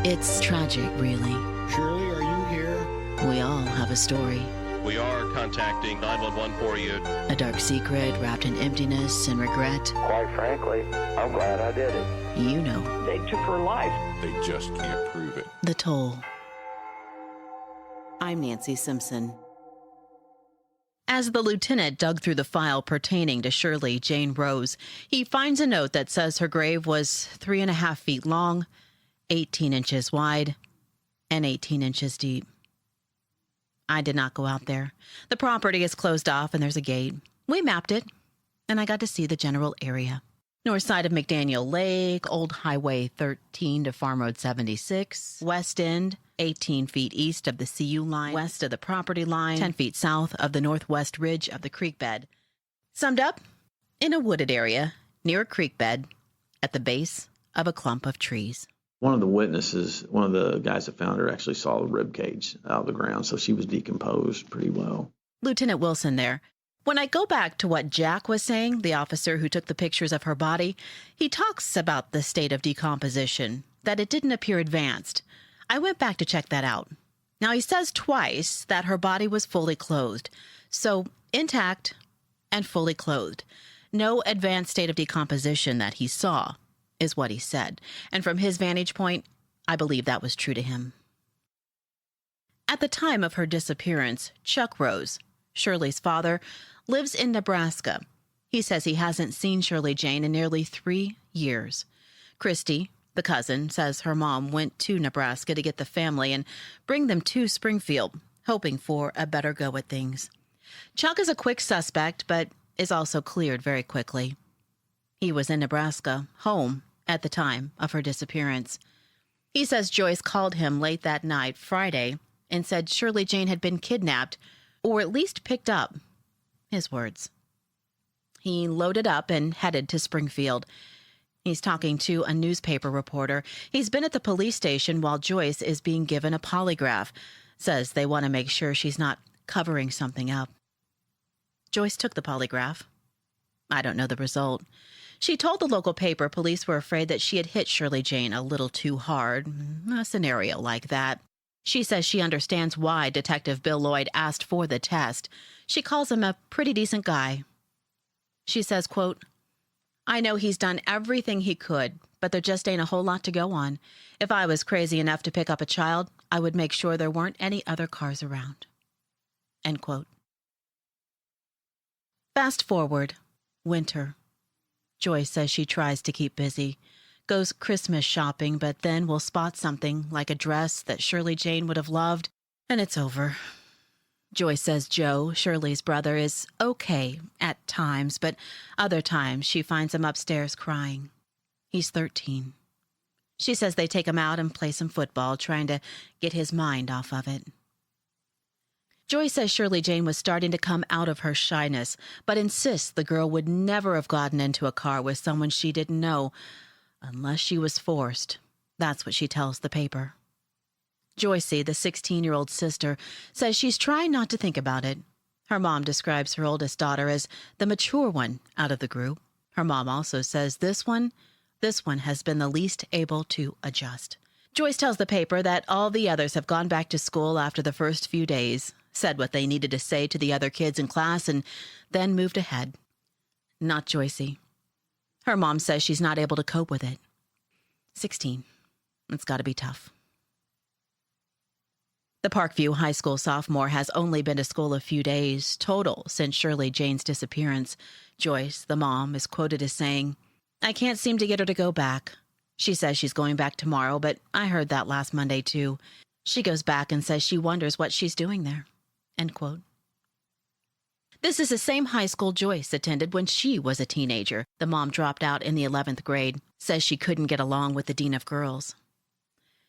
It's tragic, really. Shirley, are you here? We all have a story. We are contacting 911 for you. A dark secret wrapped in emptiness and regret. Quite frankly, I'm glad I did it. You know. They took her life. They just can't prove it. The toll. I'm Nancy Simpson. As the lieutenant dug through the file pertaining to Shirley Jane Rose, he finds a note that says her grave was 3.5 feet long, 18 inches wide, and 18 inches deep. I did not go out there. The property is closed off and there's a gate. We mapped it, and I got to see the general area. North side of McDaniel Lake, Old Highway 13 to Farm Road 76, West End, 18 feet east of the CU line, west of the property line, 10 feet south of the northwest ridge of the creek bed. Summed up, in a wooded area near a creek bed at the base of a clump of trees. One of the witnesses, one of the guys that found her, actually saw the rib cage out of the ground, so she was decomposed pretty well. Lieutenant Wilson there. When I go back to what Jack was saying, the officer who took the pictures of her body, he talks about the state of decomposition, that it didn't appear advanced. I went back to check that out. Now, he says twice that her body was fully clothed, so intact and fully clothed. No advanced state of decomposition that he saw, is what he said. And from his vantage point, I believe that was true to him. At the time of her disappearance, Chuck Rose, Shirley's father, lives in Nebraska. He says he hasn't seen Shirley Jane in nearly 3 years. Christy, the cousin, says her mom went to Nebraska to get the family and bring them to Springfield, hoping for a better go at things. Chuck is a quick suspect, but is also cleared very quickly. He was in Nebraska, home, at the time of her disappearance. He says Joyce called him late that night, Friday, and said Shirley Jane had been kidnapped, or at least picked up. His words. He loaded up and headed to Springfield. He's talking to a newspaper reporter. He's been at the police station while Joyce is being given a polygraph. Says they want to make sure she's not covering something up. Joyce took the polygraph. I don't know the result. She told the local paper police were afraid that she had hit Shirley Jane a little too hard. A scenario like that. She says she understands why Detective Bill Lloyd asked for the test. She calls him a pretty decent guy. She says, quote, I know he's done everything he could, but there just ain't a whole lot to go on. If I was crazy enough to pick up a child, I would make sure there weren't any other cars around. End quote. Fast forward. Winter. Joyce says she tries to keep busy. Goes Christmas shopping, but then will spot something like a dress that Shirley Jane would have loved, and it's over. Joyce says Joe, Shirley's brother, is okay at times, but other times she finds him upstairs crying. He's 13. She says they take him out and play some football, trying to get his mind off of it. Joyce says Shirley Jane was starting to come out of her shyness, but insists the girl would never have gotten into a car with someone she didn't know, unless she was forced. That's what she tells the paper. Joycey, the 16-year-old sister, says she's trying not to think about it. Her mom describes her oldest daughter as the mature one out of the group. Her mom also says this one has been the least able to adjust. Joyce tells the paper that all the others have gone back to school after the first few days, said what they needed to say to the other kids in class, and then moved ahead. Not Joycey. Her mom says she's not able to cope with it. 16. It's got to be tough. The Parkview High School sophomore has only been to school a few days total since Shirley Jane's disappearance. Joyce, the mom, is quoted as saying, I can't seem to get her to go back. She says she's going back tomorrow, but I heard that last Monday too. She goes back and says she wonders what she's doing there. End quote. This is the same high school Joyce attended when she was a teenager. The mom dropped out in the 11th grade, says she couldn't get along with the dean of girls.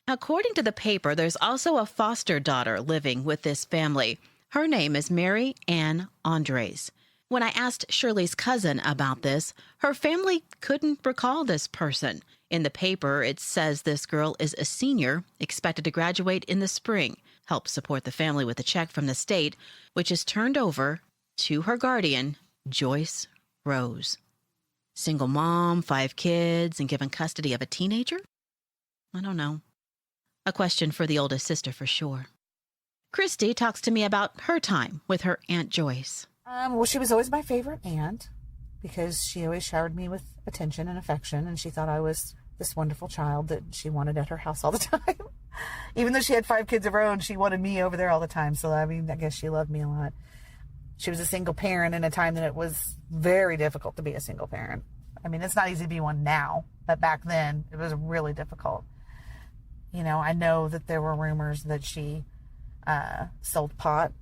According to the paper, there's also a foster daughter living with this family. Her name is Mary Ann Andres. When I asked Shirley's cousin about this, her family couldn't recall this person. In the paper, it says this girl is a senior, expected to graduate in the spring, help support the family with a check from the state, which is turned over to her guardian, Joyce Rose. Single mom, 5 kids, and given custody of a teenager? I don't know. A question for the oldest sister for sure. Christy talks to me about her time with her Aunt Joyce. Well, she was always my favorite aunt because she always showered me with attention and affection, and she thought I was this wonderful child that she wanted at her house all the time. Even though she had 5 kids of her own, she wanted me over there all the time. So, I mean, I guess she loved me a lot. She was a single parent in a time that it was very difficult to be a single parent. I mean, it's not easy to be one now, but back then it was really difficult. You know, I know that there were rumors that she sold pot.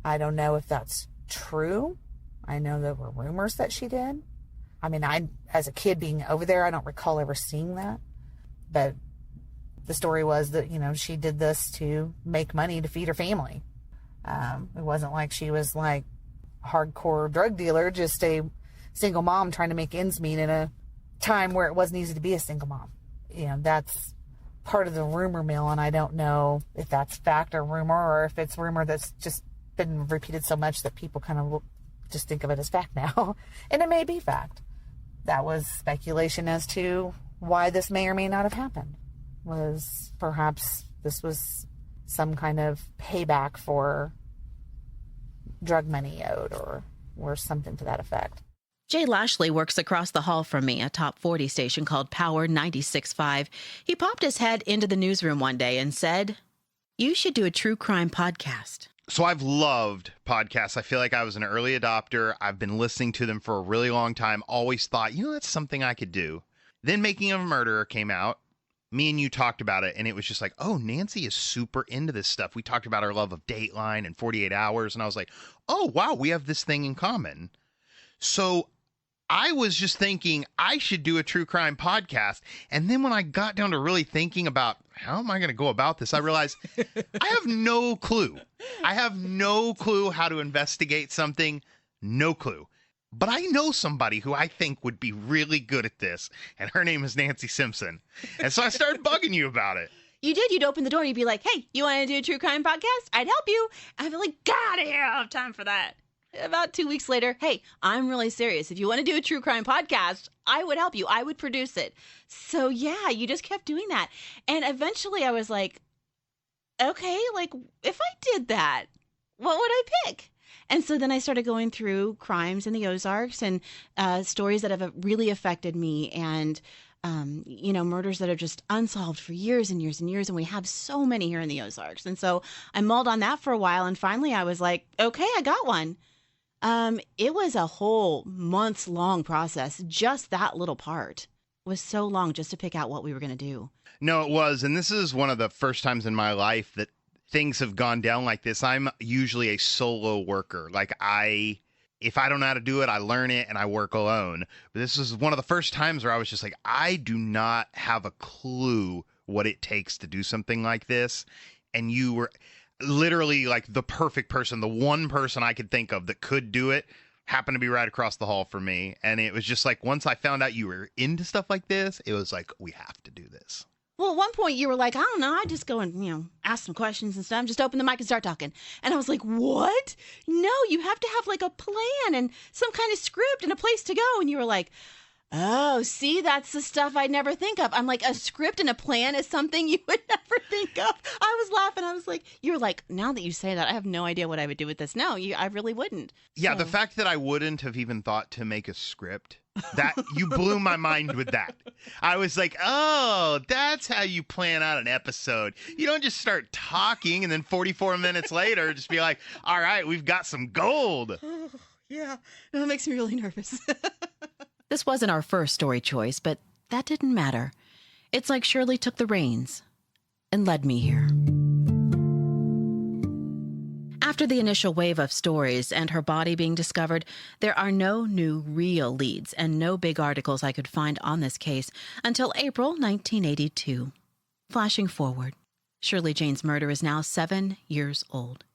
I don't know if that's true. I know there were rumors that she did. I mean, as a kid being over there, I don't recall ever seeing that. But the story was that, you know, she did this to make money to feed her family. It wasn't like she was like a hardcore drug dealer, just a single mom trying to make ends meet in a time where it wasn't easy to be a single mom. You know, that's part of the rumor mill, and I don't know if that's fact or rumor, or if it's rumor that's just been repeated so much that people kind of just think of it as fact now. And it may be fact. That was speculation as to why this may or may not have happened. Was perhaps this was some kind of payback for drug money owed, or something to that effect. Jay Lashley works across the hall from me, a top 40 station called Power 96.5. He popped his head into the newsroom one day and said, "You should do a true crime podcast." So I've loved podcasts. I feel like I was an early adopter. I've been listening to them for a really long time. Always thought, that's something I could do. Then Making of a Murderer came out. Me and you talked about it, and it was just like, oh, Nancy is super into this stuff. We talked about our love of Dateline and 48 Hours, and I was like, oh, wow, we have this thing in common. So I was just thinking I should do a true crime podcast. And then when I got down to really thinking about how am I going to go about this, I realized I have no clue. I have no clue how to investigate something. No clue. But I know somebody who I think would be really good at this, and her name is Nancy Simpson. And so I started bugging you about it. You did. You'd open the door and you'd be like, "Hey, you want to do a true crime podcast? I'd help you." I'd be like, "God, I don't have time for that." About 2 weeks later, "Hey, I'm really serious. If you want to do a true crime podcast, I would help you. I would produce it." So yeah, you just kept doing that. And eventually I was like, okay, like if I did that, what would I pick? And so then I started going through crimes in the Ozarks and stories that have really affected me, and murders that are just unsolved for years and years and years. And we have so many here in the Ozarks. And so I mulled on that for a while. And finally I was like, okay, I got one. It was a whole months-long process. Just that little part was so long just to pick out what we were going to do. No, it was. And this is one of the first times in my life that things have gone down like this. I'm usually a solo worker. Like if I don't know how to do it, I learn it and I work alone. But this is one of the first times where I was just like, I do not have a clue what it takes to do something like this. And you were literally like the perfect person, the one person I could think of that could do it, happened to be right across the hall from me. And it was just like, once I found out you were into stuff like this, it was like, we have to do this. Well, at one point you were like, I don't know, I just go and, ask some questions and stuff. Just open the mic and start talking. And I was like, what? No, you have to have like a plan and some kind of script and a place to go. And you were like, oh, see, that's the stuff I'd never think of. I'm like, a script and a plan is something you would never think of. I was laughing. I was like, you were like, now that you say that, I have no idea what I would do with this. No, I really wouldn't. Yeah, So. The fact that I wouldn't have even thought to make a script, that you blew my mind with that. I was like, oh, that's how you plan out an episode. You don't just start talking and then 44 minutes later just be like, all right, we've got some gold. Oh, yeah, no, it makes me really nervous. This wasn't our first story choice, but that didn't matter. It's like Shirley took the reins and led me here. After the initial wave of stories and her body being discovered, there are no new real leads and no big articles I could find on this case until April 1982. Flashing forward, Shirley Jane's murder is now 7 years old.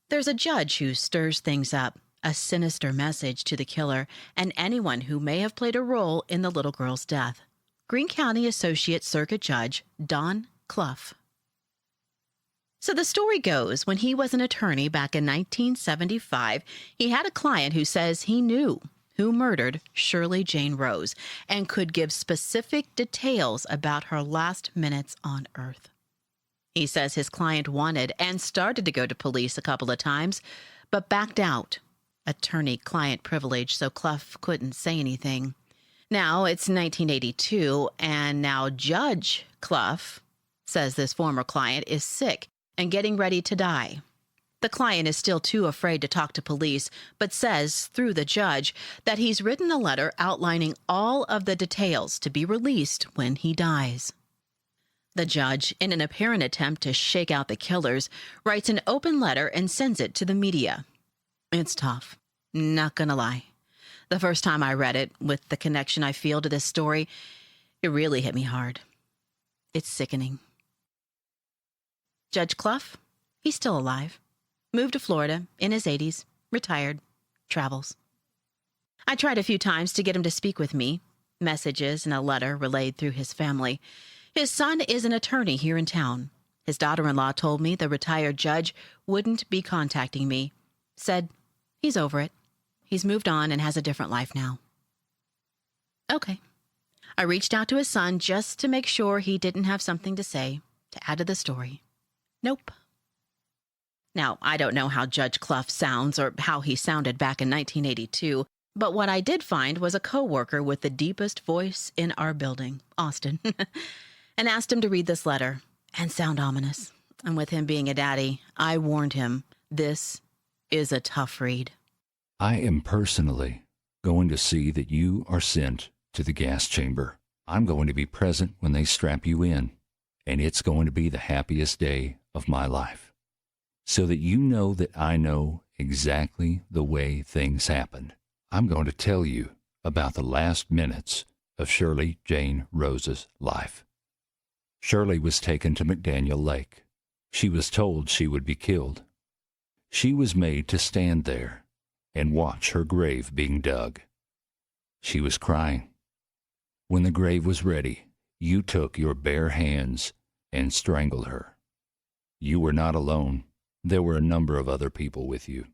There's a judge who stirs things up, a sinister message to the killer and anyone who may have played a role in the little girl's death. Greene County Associate Circuit Judge Don Clough. So the story goes, when he was an attorney back in 1975, he had a client who says he knew who murdered Shirley Jane Rose and could give specific details about her last minutes on Earth. He says his client wanted and started to go to police a couple of times, but backed out. Attorney-client privilege, so Clough couldn't say anything. Now it's 1982, and now Judge Clough says this former client is sick and getting ready to die. The client is still too afraid to talk to police, but says, through the judge, that he's written a letter outlining all of the details to be released when he dies. The judge, in an apparent attempt to shake out the killers, writes an open letter and sends it to the media. It's tough, not gonna lie. The first time I read it, with the connection I feel to this story, it really hit me hard. It's sickening. Judge Clough, he's still alive. Moved to Florida in his 80s, retired, travels. I tried a few times to get him to speak with me, messages and a letter relayed through his family. His son is an attorney here in town. His daughter-in-law told me the retired judge wouldn't be contacting me. Said he's over it. He's moved on and has a different life now. Okay. I reached out to his son just to make sure he didn't have something to say to add to the story. Nope. Now, I don't know how Judge Clough sounds or how he sounded back in 1982, but what I did find was a coworker with the deepest voice in our building, Austin, and asked him to read this letter and sound ominous. And with him being a daddy, I warned him, this is a tough read. I am personally going to see that you are sent to the gas chamber. I'm going to be present when they strap you in, and it's going to be the happiest day of my life. So that you know that I know exactly the way things happened. I'm going to tell you about the last minutes of Shirley Jane Rose's life. Shirley was taken to McDaniel Lake. She was told she would be killed. She was made to stand there and watch her grave being dug. She was crying. When the grave was ready, you took your bare hands and strangled her. You were not alone. There were a number of other people with you.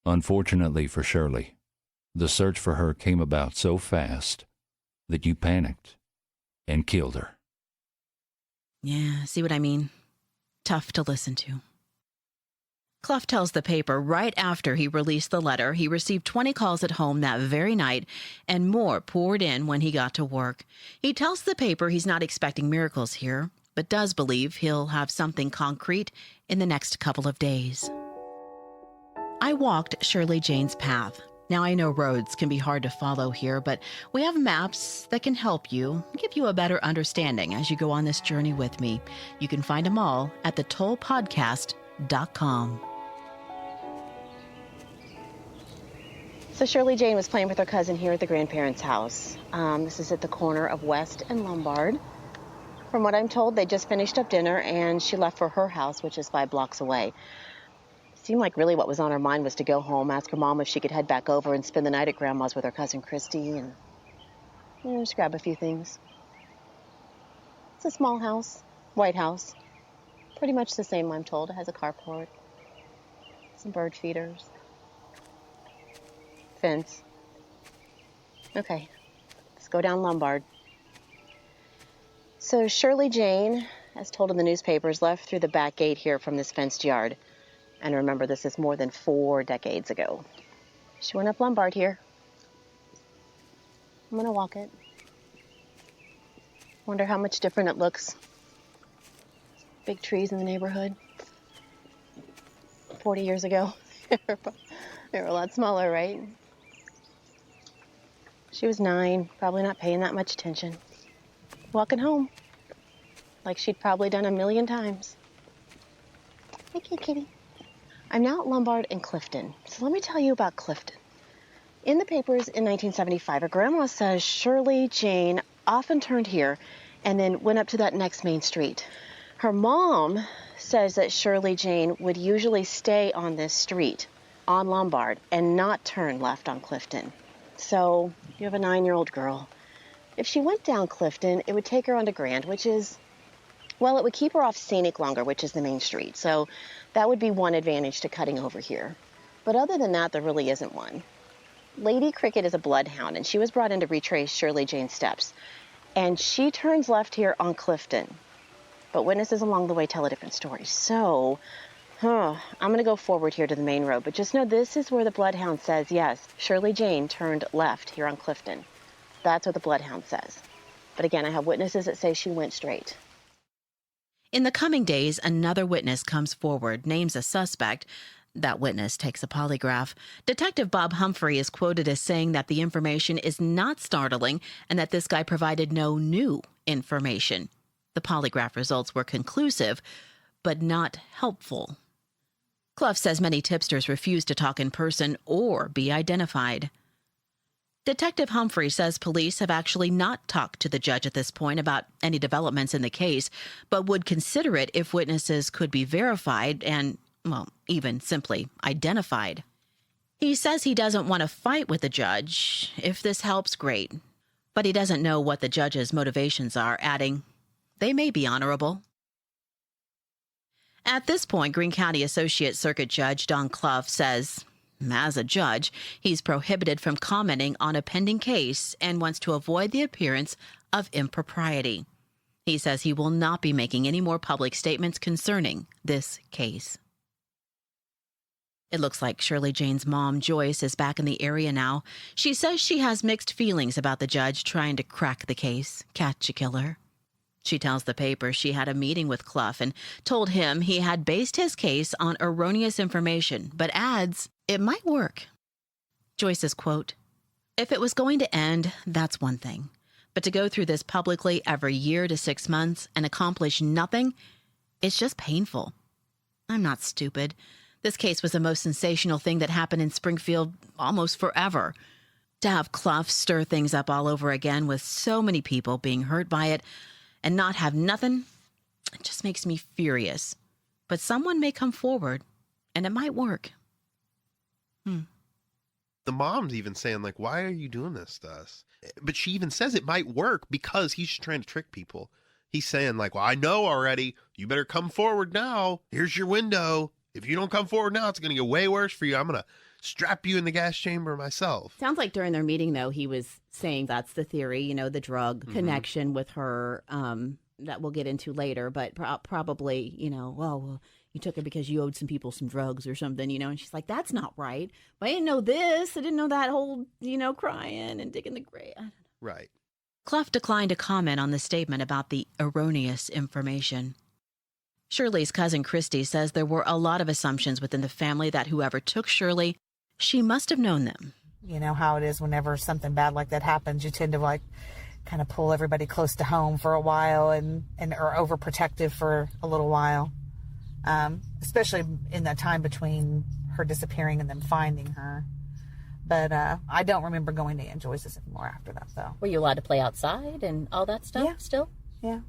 Unfortunately for Shirley, the search for her came about so fast that you panicked and killed her. Yeah, see what I mean? Tough to listen to. Clough tells the paper right after he released the letter, he received 20 calls at home that very night, and more poured in when he got to work. He tells the paper he's not expecting miracles here, but does believe he'll have something concrete in the next couple of days. I walked Shirley Jane's path. Now, I know roads can be hard to follow here, but we have maps that can help you, give you a better understanding as you go on this journey with me. You can find them all at thetollpodcast.com. So Shirley Jane was playing with her cousin here at the grandparents' house. This is at the corner of West and Lombard. From what I'm told, they just finished up dinner, and she left for her house, which is 5 blocks away. Seemed like really what was on her mind was to go home, ask her mom if she could head back over and spend the night at Grandma's with her cousin Christy, and just grab a few things. It's a small house, white house. Pretty much the same, I'm told. It has a carport, some bird feeders, fence. Okay, let's go down Lombard. So Shirley Jane, as told in the newspapers, left through the back gate here from this fenced yard. And remember, this is more than 4 decades ago. She went up Lombard here. I'm gonna walk it. Wonder how much different it looks. Big trees in the neighborhood. 40 years ago, they were a lot smaller, right? She was 9, probably not paying that much attention. Walking home, like she'd probably done a million times. Hey, kitty. I'm now at Lombard and Clifton, so let me tell you about Clifton. In the papers in 1975, her grandma says Shirley Jane often turned here and then went up to that next main street. Her mom says that Shirley Jane would usually stay on this street, on Lombard, and not turn left on Clifton. So you have a 9-year-old girl. If she went down Clifton, it would take her onto Grand, which is, well, it would keep her off Scenic longer, which is the main street. So that would be one advantage to cutting over here. But other than that, there really isn't one. Lady Cricket is a bloodhound, and she was brought in to retrace Shirley Jane's steps. And she turns left here on Clifton. but witnesses along the way tell a different story. So, I'm going to go forward here to the main road, but just know this is where the bloodhound says, yes, Shirley Jane turned left here on Clifton. That's what the bloodhound says. But again, I have witnesses that say she went straight. In the coming days, another witness comes forward, names a suspect. That witness takes a polygraph. Detective Bob Humphrey is quoted as saying that the information is not startling and that this guy provided no new information. The polygraph results were conclusive, but not helpful. Clough says many tipsters refuse to talk in person or be identified. Detective Humphrey says police have actually not talked to the judge at this point about any developments in the case, but would consider it if witnesses could be verified and, well, even simply identified. He says he doesn't want to fight with the judge. If this helps, great. But he doesn't know what the judge's motivations are, adding, they may be honorable. At this point, Greene County Associate Circuit Judge Don Clough says, as a judge, he's prohibited from commenting on a pending case and wants to avoid the appearance of impropriety. He says he will not be making any more public statements concerning this case. It looks like Shirley Jane's mom, Joyce, is back in the area now. She says she has mixed feelings about the judge trying to crack the case, catch a killer. She tells the paper she had a meeting with Clough and told him he had based his case on erroneous information, but adds it might work. Joyce's quote, if it was going to end, that's one thing. But to go through this publicly every year to 6 months and accomplish nothing, it's just painful. I'm not stupid. This case was the most sensational thing that happened in Springfield almost forever. To have Clough stir things up all over again with so many people being hurt by it and not have nothing, it just makes me furious. But someone may come forward, and it might work. The mom's even saying, like, why are you doing this to us? But she even says it might work because he's just trying to trick people. He's saying, like, well, I know already. You better come forward now. Here's your window. If you don't come forward now, it's going to get way worse for you. I'm going to strap you in the gas chamber myself. Sounds like during their meeting, though, he was saying that's the theory, you know, the drug connection with her that we'll get into later. But probably, you know, well, you took her because you owed some people some drugs or something, you know. And she's like, that's not right. But I didn't know this. I didn't know that whole, you know, crying and digging the grave. I don't know. Right. Clough declined to comment on the statement about the erroneous information. Shirley's cousin Christy says there were a lot of assumptions within the family that whoever took Shirley, she must have known them. You know how it is whenever something bad like that happens, you tend to like kind of pull everybody close to home for a while and are overprotective for a little while. Especially in that time between her disappearing and them finding her. But I don't remember going to Aunt Joyce's anymore after that, though. Were you allowed to play outside and all that stuff still? Yeah.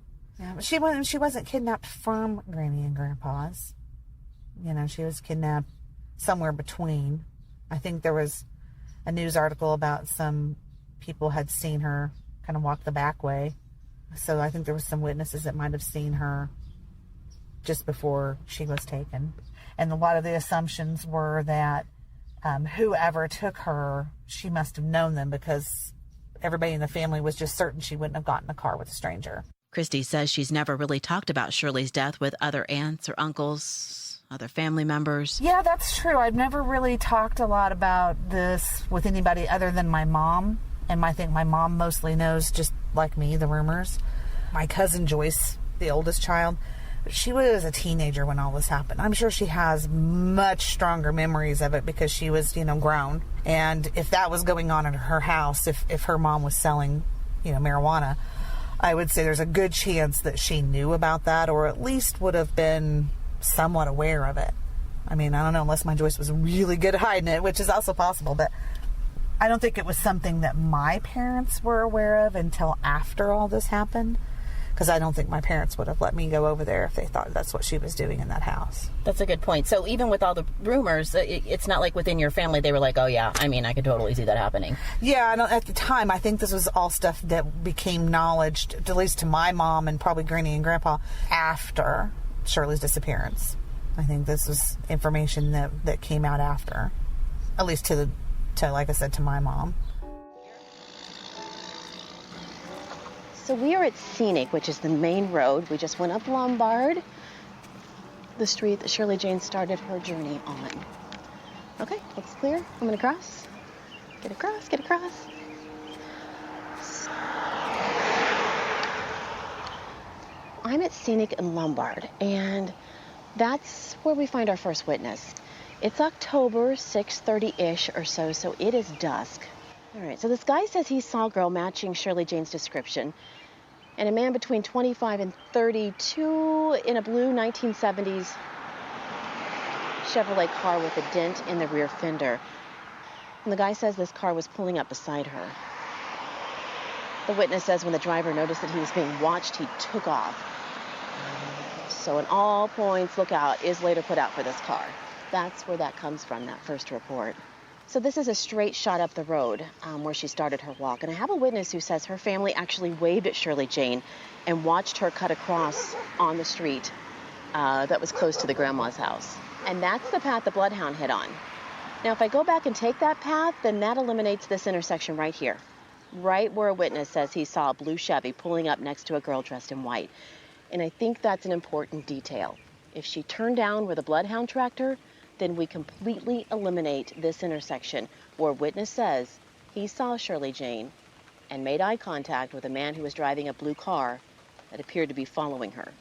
But she wasn't kidnapped from Granny and Grandpa's. You know, she was kidnapped somewhere between. I think there was a news article about some people had seen her kind of walk the back way. So I think there was some witnesses that might have seen her just before she was taken. And a lot of the assumptions were that whoever took her, she must have known them because everybody in the family was just certain she wouldn't have gotten in a car with a stranger. Christy says she's never really talked about Shirley's death with other aunts or uncles, other family members. Yeah, that's true. I've never really talked a lot about this with anybody other than my mom. And I think my mom mostly knows, just like me, the rumors. My cousin Joyce, the oldest child, she was a teenager when all this happened. I'm sure she has much stronger memories of it because she was, you know, grown. And if that was going on in her house, if her mom was selling, you know, marijuana, I would say there's a good chance that she knew about that or at least would have been somewhat aware of it. I mean, I don't know, unless my Joyce was really good at hiding it, which is also possible, but I don't think it was something that my parents were aware of until after all this happened, because I don't think my parents would have let me go over there if they thought that's what she was doing in that house. That's a good point. So even with all the rumors, it's not like within your family they were like, oh yeah, I mean, I could totally see that happening. Yeah, and at the time, I think this was all stuff that became knowledge, at least to my mom and probably Granny and Grandpa, after Shirley's disappearance. I think this was information that came out after, at least to like I said, to my mom. So we are at Scenic, which is the main road. We just went up Lombard, the street that Shirley Jane started her journey on. Okay, looks clear. I'm gonna cross. Get across, get across. I'm at Scenic and Lombard, and that's where we find our first witness. It's October, 6:30-ish or so it is dusk. All right, so this guy says he saw a girl matching Shirley Jane's description, and a man between 25 and 32 in a blue 1970s Chevrolet car with a dent in the rear fender. And the guy says this car was pulling up beside her. The witness says when the driver noticed that he was being watched, he took off. So an all points lookout is later put out for this car. That's where that comes from, that first report. So this is a straight shot up the road where she started her walk. And I have a witness who says her family actually waved at Shirley Jane and watched her cut across on the street that was close to the grandma's house. And that's the path the bloodhound hit on. Now, if I go back and take that path, then that eliminates this intersection right here, right where a witness says he saw a blue Chevy pulling up next to a girl dressed in white. And I think that's an important detail. If she turned down where the bloodhound tracked her, then we completely eliminate this intersection where a witness says he saw Shirley Jane and made eye contact with a man who was driving a blue car that appeared to be following her.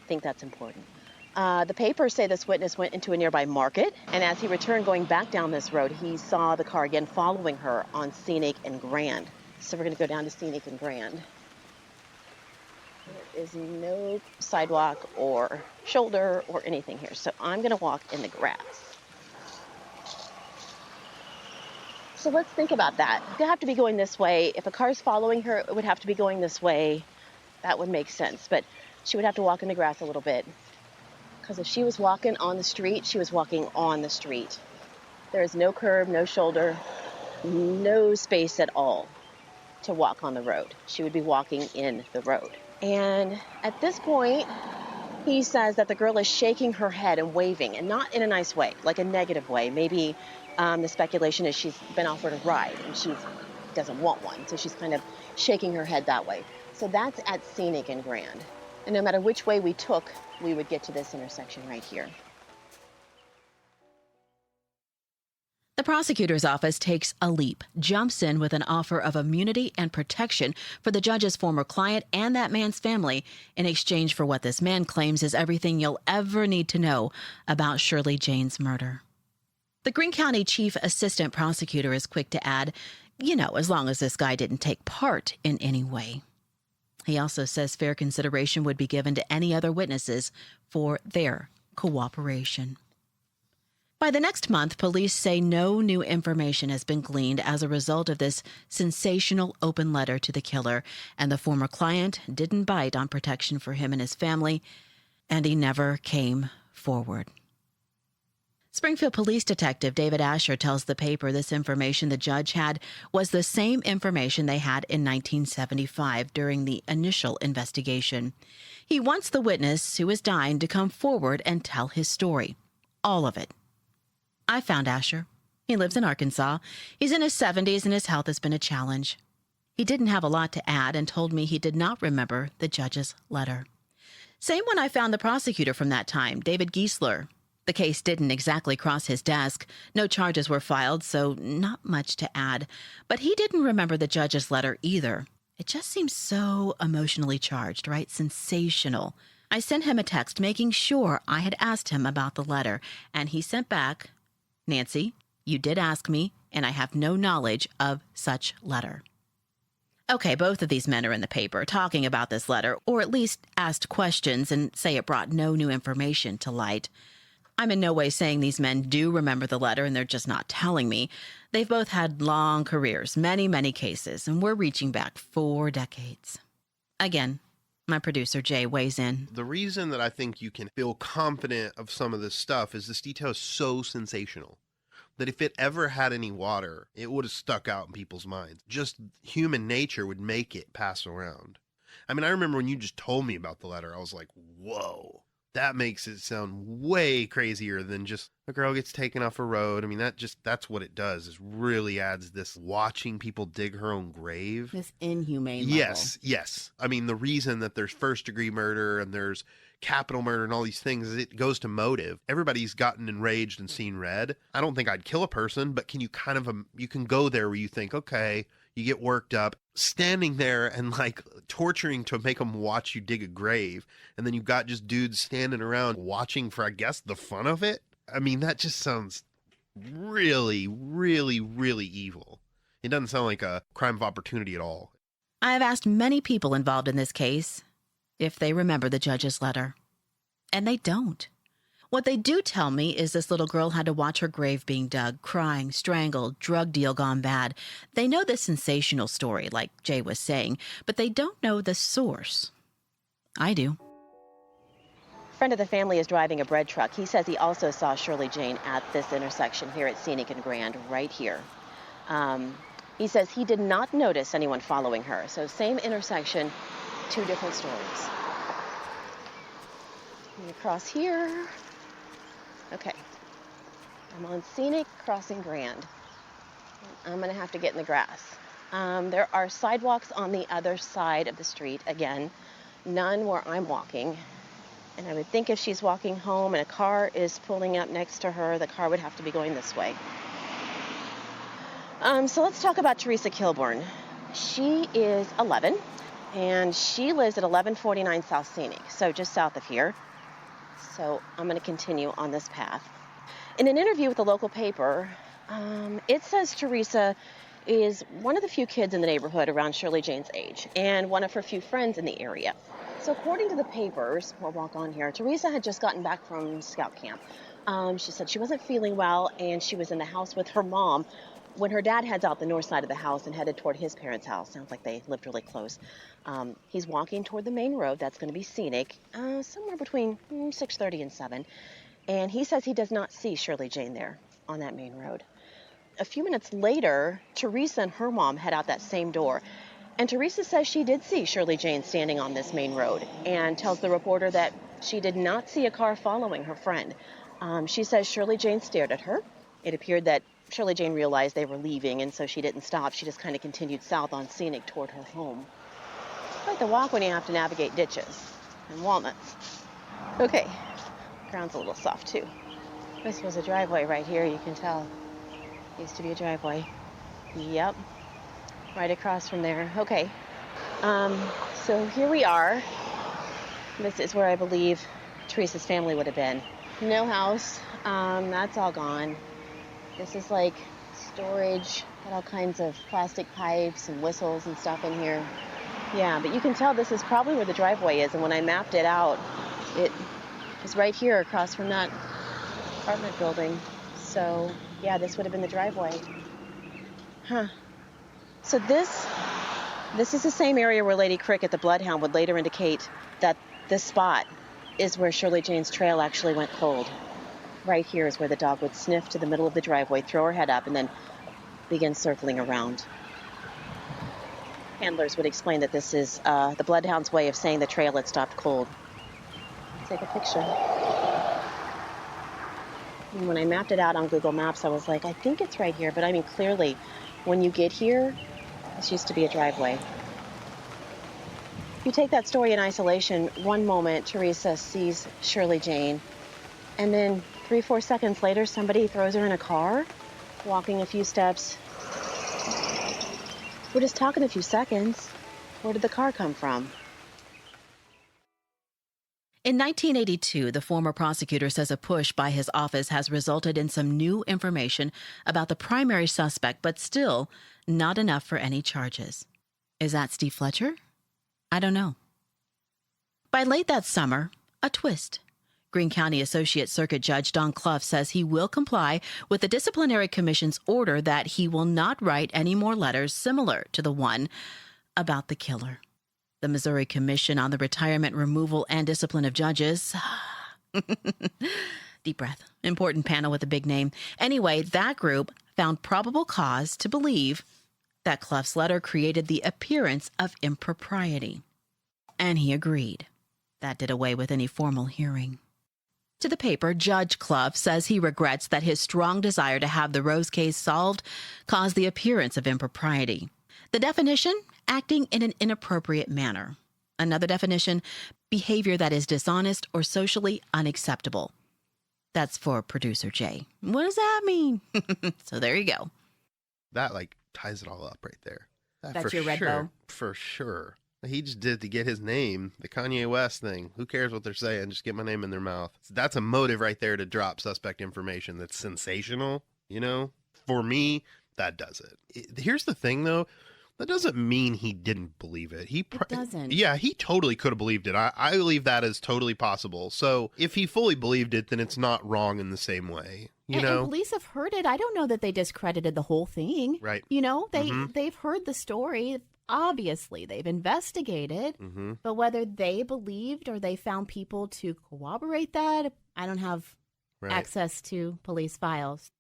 I think that's important. The papers say this witness went into a nearby market, and as he returned going back down this road, he saw the car again following her on Scenic and Grand. So we're going to go down to Scenic and Grand. There is no sidewalk or shoulder or anything here, so I'm going to walk in the grass. So let's think about that. They have to be going this way. If a car's following her, it would have to be going this way. That would make sense, but she would have to walk in the grass a little bit. Because if she was walking on the street, she was walking on the street. There is no curb, no shoulder, no space at all to walk on the road. She would be walking in the road. And at this point, he says that the girl is shaking her head and waving, and not in a nice way, like a negative way. Maybe the speculation is she's been offered a ride and she doesn't want one, so she's kind of shaking her head that way. So that's at Scenic and Grand. And no matter which way we took, we would get to this intersection right here. The prosecutor's office takes a leap, jumps in with an offer of immunity and protection for the judge's former client and that man's family in exchange for what this man claims is everything you'll ever need to know about Shirley Jane's murder. The Greene County Chief Assistant Prosecutor is quick to add, as long as this guy didn't take part in any way. He also says fair consideration would be given to any other witnesses for their cooperation. By the next month, police say no new information has been gleaned as a result of this sensational open letter to the killer, and the former client didn't bite on protection for him and his family, and he never came forward. Springfield Police Detective David Asher tells the paper this information the judge had was the same information they had in 1975 during the initial investigation. He wants the witness who is dying to come forward and tell his story. All of it. I found Asher. He lives in Arkansas. He's in his 70s and his health has been a challenge. He didn't have a lot to add and told me he did not remember the judge's letter. Same when I found the prosecutor from that time, David Giesler. The case didn't exactly cross his desk. No charges were filed, so not much to add. But he didn't remember the judge's letter either. It just seems so emotionally charged, right? Sensational. I sent him a text making sure I had asked him about the letter, and he sent back, "Nancy, you did ask me, and I have no knowledge of such letter." Okay, both of these men are in the paper talking about this letter, or at least asked questions and say it brought no new information to light. I'm in no way saying these men do remember the letter and they're just not telling me. They've both had long careers, many, many cases, and we're reaching back 4 decades. Again, my producer Jay weighs in. The reason that I think you can feel confident of some of this stuff is this detail is so sensational that if it ever had any water, it would have stuck out in people's minds. Just human nature would make it pass around. I mean, I remember when you just told me about the letter, I was like, whoa. That makes it sound way crazier than just a girl gets taken off a road. I mean, that's what it does, is really adds this watching people dig her own grave. This inhumane Yes, level. Yes. I mean, the reason that there's first degree murder and there's capital murder and all these things is it goes to motive. Everybody's gotten enraged and seen red. I don't think I'd kill a person, but can you kind of, you can go there where you think, okay, you get worked up, standing there and like torturing to make them watch you dig a grave. And then you've got just dudes standing around watching for, I guess, the fun of it. I mean, that just sounds really, really, really evil. It doesn't sound like a crime of opportunity at all. I have asked many people involved in this case if they remember the judge's letter, and they don't. What they do tell me is this little girl had to watch her grave being dug, crying, strangled, drug deal gone bad. They know the sensational story, like Jay was saying, but they don't know the source. I do. A friend of the family is driving a bread truck. He says he also saw Shirley Jane at this intersection here at Scenic and Grand, right here. He says he did not notice anyone following her. So same intersection, two different stories. And across here. Okay. I'm on Scenic, crossing Grand. I'm going to have to get in the grass. There are sidewalks on the other side of the street. Again, none where I'm walking. And I would think if she's walking home and a car is pulling up next to her, the car would have to be going this way. So let's talk about Teresa Kilburn. She is 11, and she lives at 1149 South Scenic, so just south of here. So I'm going to continue on this path. In an interview with the local paper, it says Teresa is one of the few kids in the neighborhood around Shirley Jane's age, and one of her few friends in the area. So according to the papers, we'll walk on here, Teresa had just gotten back from scout camp. She said she wasn't feeling well, and she was in the house with her mom when her dad heads out the north side of the house and headed toward his parents' house. Sounds like they lived really close. He's walking toward the main road. That's going to be Scenic, somewhere between 6:30 and 7. And he says he does not see Shirley Jane there on that main road. A few minutes later, Teresa and her mom head out that same door. And Teresa says she did see Shirley Jane standing on this main road and tells the reporter that she did not see a car following her friend. She says Shirley Jane stared at her. It appeared that Shirley Jane realized they were leaving, and so she didn't stop. She just kind of continued south on Scenic toward her home. It's quite the walk when you have to navigate ditches and walnuts. Okay, ground's a little soft too. This was a driveway right here, you can tell. Used to be a driveway. Yep, right across from there. Okay, so here we are. This is where I believe Teresa's family would have been. No house, that's all gone. This is like storage, got all kinds of plastic pipes and whistles and stuff in here. Yeah, but you can tell this is probably where the driveway is, and when I mapped it out, it was right here across from that apartment building. So, yeah, this would have been the driveway. Huh. So this is the same area where Lady Crick at the Bloodhound would later indicate that this spot is where Shirley Jane's trail actually went cold. Right here is where the dog would sniff to the middle of the driveway, throw her head up, and then begin circling around. Handlers would explain that this is the Bloodhound's way of saying the trail had stopped cold. Take a picture. And when I mapped it out on Google Maps, I was like, I think it's right here, but I mean, clearly, when you get here, this used to be a driveway. If you take that story in isolation, one moment, Teresa sees Shirley Jane, and then 3-4 seconds later, somebody throws her in a car, walking a few steps. We're just talking a few seconds. Where did the car come from? In 1982, the former prosecutor says a push by his office has resulted in some new information about the primary suspect, but still not enough for any charges. Is that Steve Fletcher? I don't know. By late that summer, a twist. Greene County Associate Circuit Judge Don Clough says he will comply with the Disciplinary Commission's order that he will not write any more letters similar to the one about the killer. The Missouri Commission on the Retirement, Removal, and Discipline of Judges. Deep breath. Important panel with a big name. Anyway, that group found probable cause to believe that Clough's letter created the appearance of impropriety. And he agreed. That did away with any formal hearing. To the paper, Judge Clough says he regrets that his strong desire to have the Rose case solved caused the appearance of impropriety. The definition, acting in an inappropriate manner. Another definition, behavior that is dishonest or socially unacceptable. That's for producer Jay. What does that mean? So there you go. That ties it all up right there. That's your red bow. For sure. He just did to get his name, the Kanye West thing. Who cares what they're saying? Just get my name in their mouth. That's a motive right there to drop suspect information that's sensational, For me, that does it. Here's the thing, though. That doesn't mean he didn't believe it. It doesn't. Yeah, he totally could have believed it. I believe that is totally possible. So if he fully believed it, then it's not wrong in the same way. And police have heard it. I don't know that they discredited the whole thing. Right. They've heard the story. Obviously, they've investigated. Mm-hmm. But whether they believed or they found people to corroborate that, I don't have access to police files.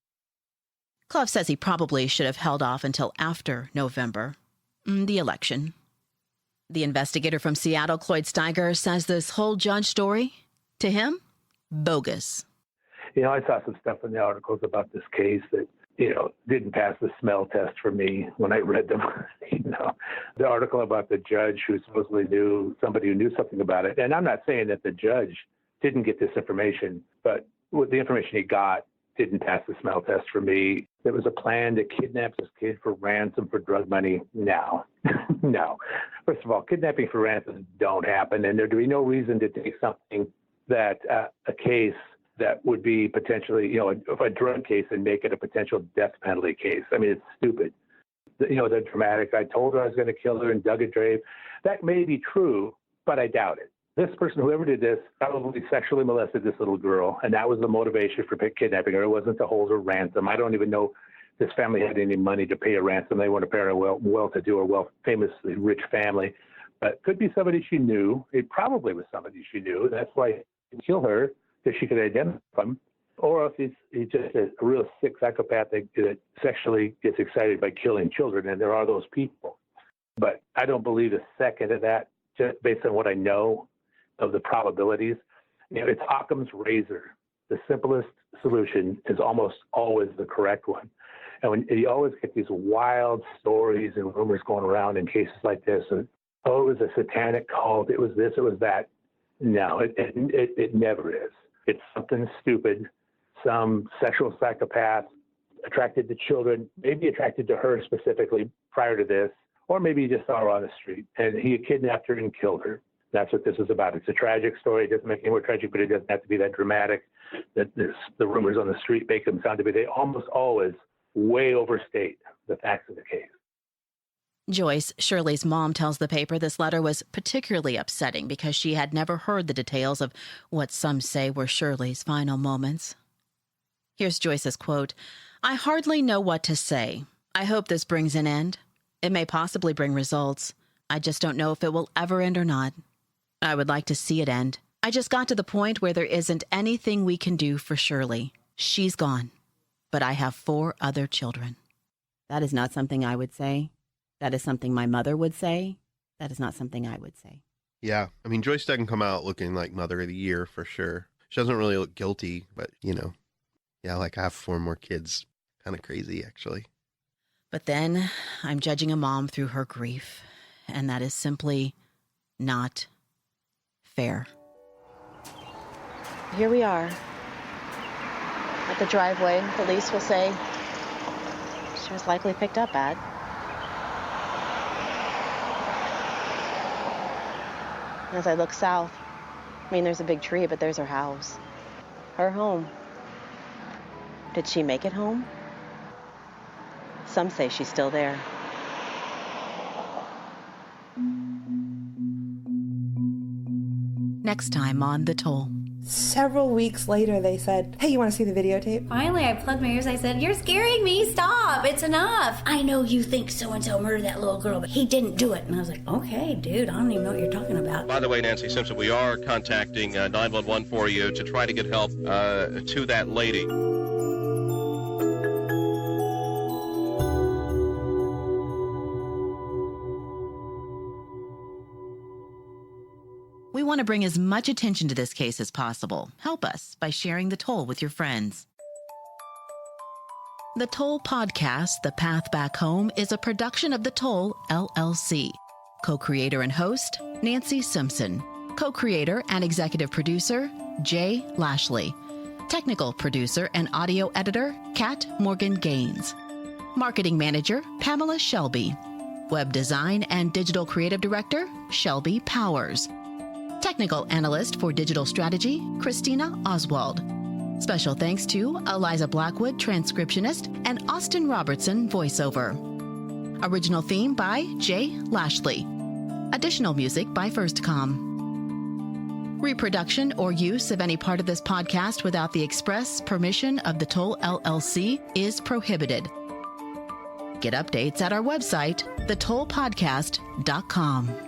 Clough says he probably should have held off until after November, the election. The investigator from Seattle, Cloyd Steiger, says this whole judge story, to him, bogus. I saw some stuff in the articles about this case that, didn't pass the smell test for me when I read them. The article about the judge who supposedly knew somebody who knew something about it. And I'm not saying that the judge didn't get this information, but with the information he got didn't pass the smell test for me. There was a plan to kidnap this kid for ransom for drug money. No. No. First of all, kidnapping for ransom don't happen. And there'd be no reason to take something that a case that would be potentially, a drug case and make it a potential death penalty case. I mean, it's stupid. The dramatic, I told her I was going to kill her and dug a grave. That may be true, but I doubt it. This person, whoever did this, probably sexually molested this little girl, and that was the motivation for kidnapping her. It wasn't to hold her ransom. I don't even know this family had any money to pay a ransom. They weren't apparently well-to-do or famously rich family. But could be somebody she knew. It probably was somebody she knew. That's why he killed her, because she could identify him. Or if he's just a real sick psychopath that sexually gets excited by killing children, and there are those people. But I don't believe a second of that, just based on what I know of the probabilities. It's Occam's razor. The simplest solution is almost always the correct one. And when you always get these wild stories and rumors going around in cases like this, and, it was a satanic cult, it was this, it was that. No, it never is. It's something stupid, some sexual psychopath attracted to children, maybe attracted to her specifically prior to this, or maybe he just saw her on the street and he kidnapped her and killed her. That's what this is about. It's a tragic story. It doesn't make it any more tragic, but it doesn't have to be that dramatic. That the rumors on the street make them sound to be. They almost always way overstate the facts of the case. Joyce, Shirley's mom, tells the paper this letter was particularly upsetting because she had never heard the details of what some say were Shirley's final moments. Here's Joyce's quote, "I hardly know what to say. I hope this brings an end. It may possibly bring results. I just don't know if it will ever end or not. I would like to see it end. I just got to the point where there isn't anything we can do for Shirley. She's gone. But I have 4 other children." That is not something I would say. That is something my mother would say. That is not something I would say. Yeah. I mean, Joyce doesn't come out looking like Mother of the Year for sure. She doesn't really look guilty, but, yeah, I have 4 more kids. Kind of crazy, actually. But then I'm judging a mom through her grief, and that is simply not fair. Here we are at the driveway. Police will say she was likely picked up at. As I look south, there's a big tree, but there's her house. Her home. Did she make it home? Some say she's still there. Next time on The Toll. Several weeks later, they said, "Hey, you want to see the videotape?" Finally, I plugged my ears. I said, "You're scaring me. Stop. It's enough. I know you think so-and-so murdered that little girl, but he didn't do it." And I was like, "Okay, dude, I don't even know what you're talking about." By the way, Nancy Simpson, we are contacting 911 for you to try to get help to that lady. We want want to bring as much attention to this case as possible. Help us by sharing The Toll with your friends. The Toll podcast, The Path Back Home, is a production of The Toll, LLC. Co-creator and host, Nancy Simpson. Co-creator and executive producer, Jay Lashley. Technical producer and audio editor, Kat Morgan Gaines. Marketing manager, Pamela Shelby. Web design and digital creative director, Shelby Powers. Technical analyst for digital strategy, Christina Oswald. Special thanks to Eliza Blackwood, transcriptionist, and Austin Robertson, voiceover. Original theme by Jay Lashley. Additional music by FirstCom. Reproduction or use of any part of this podcast without the express permission of the Toll LLC is prohibited. Get updates at our website, thetollpodcast.com.